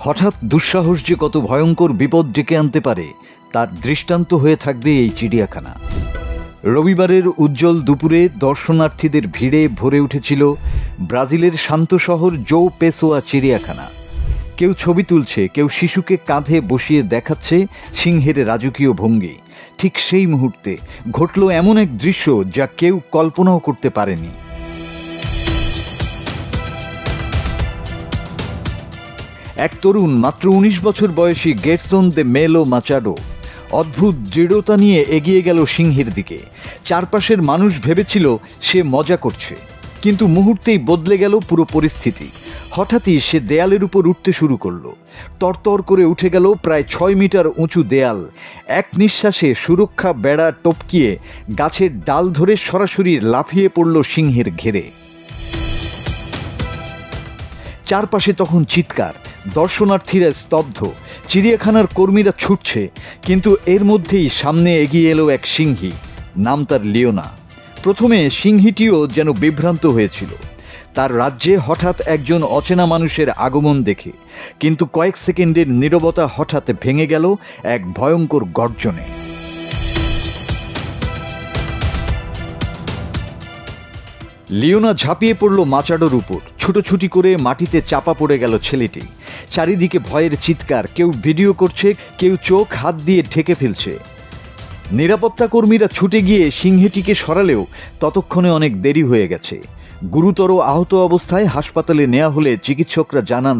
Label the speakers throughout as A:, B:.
A: হঠাৎ দুঃসাহস যে কত ভয়ঙ্কর বিপদ ডেকে আনতে পারে তার দৃষ্টান্ত হয়ে থাকবে এই চিড়িয়াখানা। রবিবারের উজ্জ্বল দুপুরে দর্শনার্থীদের ভিড়ে ভরে উঠেছিল ব্রাজিলের শান্ত শহর জো পেসোয়া চিড়িয়াখানা। কেউ ছবি তুলছে, কেউ শিশুকে কাঁধে বসিয়ে দেখাচ্ছে সিংহের রাজকীয় ভঙ্গি। ঠিক সেই মুহূর্তে ঘটল এমন এক দৃশ্য যা কেউ কল্পনাও করতে পারেনি। এক তরুণ মাত্র ১৯ বছর বয়সী গেটসন দে মেলো মাচাডো অদ্ভুত দৃঢ়তা নিয়ে এগিয়ে গেল সিংহের দিকে। চারপাশের মানুষ ভেবেছিল সে মজা করছে, কিন্তু মুহূর্তেই বদলে গেল পুরো পরিস্থিতি। হঠাৎই সে দেয়ালের উপর উঠতে শুরু করলো। তরতর করে উঠে গেল প্রায় ৬ মিটার উঁচু দেয়াল। এক নিঃশ্বাসে সুরক্ষা বেড়া টপকিয়ে গাছের ডাল ধরে সরাসরি লাফিয়ে পড়ল সিংহের ঘেরে। চারপাশে তখন চিৎকার, দর্শনার্থীরা স্তব্ধ, চিড়িয়াখানার কর্মীরা ছুটছে। কিন্তু এর মধ্যেই সামনে এগিয়ে এলো এক সিংহী, নাম তার লিওনা। প্রথমে সিংহীটিও যেন বিভ্রান্ত হয়েছিল তার রাজ্যে হঠাৎ একজন অচেনা মানুষের আগমন দেখে। কিন্তু কয়েক সেকেন্ডের নীরবতা হঠাৎ ভেঙে গেল এক ভয়ঙ্কর গর্জনে। লিওনা ঝাঁপিয়ে পড়ল মাচাডোর উপর। ছুটোছুটি করে মাটিতে চাপা পড়ে গেল ছেলেটি। চারিদিকে ভয়ের চিৎকার, কেউ ভিডিও করছে, কেউ চোখ হাত দিয়ে ঢেকে ফেলছে। নিরাপত্তা কর্মীরা ছুটে গিয়ে সিংহটিকে সরালেও ততক্ষণে অনেক দেরি হয়ে গেছে। গুরুতর আহত অবস্থায় হাসপাতালে নেওয়া হলে চিকিৎসকরা জানান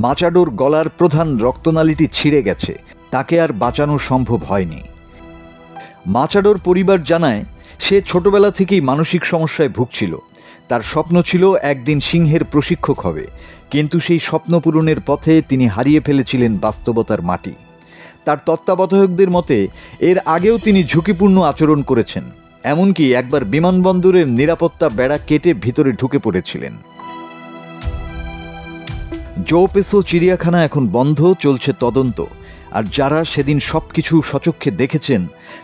A: মাচাডোর গলার প্রধান রক্তনালীটি ছিঁড়ে গেছে, তাকে আর বাঁচানো সম্ভব হয়নি। মাচাডোর পরিবার জানায় সে ছোটবেলা থেকেই মানসিক সমস্যায় ভুগছিল। তার স্বপ্ন ছিল একদিন সিংহের প্রশিক্ষক হবে, কিন্তু সেই স্বপ্ন পূরণের পথে তিনি হারিয়ে ফেলেছিলেন বাস্তবতার মাটি। তার তত্ত্বাবধায়কদের মতে এর আগেও তিনি ঝুঁকিপূর্ণ আচরণ করেছেন, এমনকি একবার বিমানবন্দরের নিরাপত্তা বেড়া কেটে ভিতরে ঢুকে পড়েছিলেন। জো পেসো চিড়িয়াখানা এখন বন্ধ, চলছে তদন্ত। আর যারা সেদিন সবকিছু সচক্ষে দেখেছেন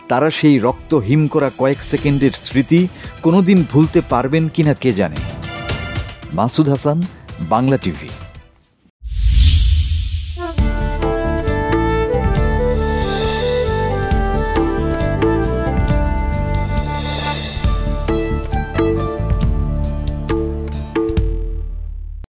A: তারা সেই রক্ত হিম করা কয়েক সেকেন্ডের স্মৃতি কোনোদিন ভুলতে পারবেন কিনা কে জানে। মাসুদ হাসান, বাংলা টিভি।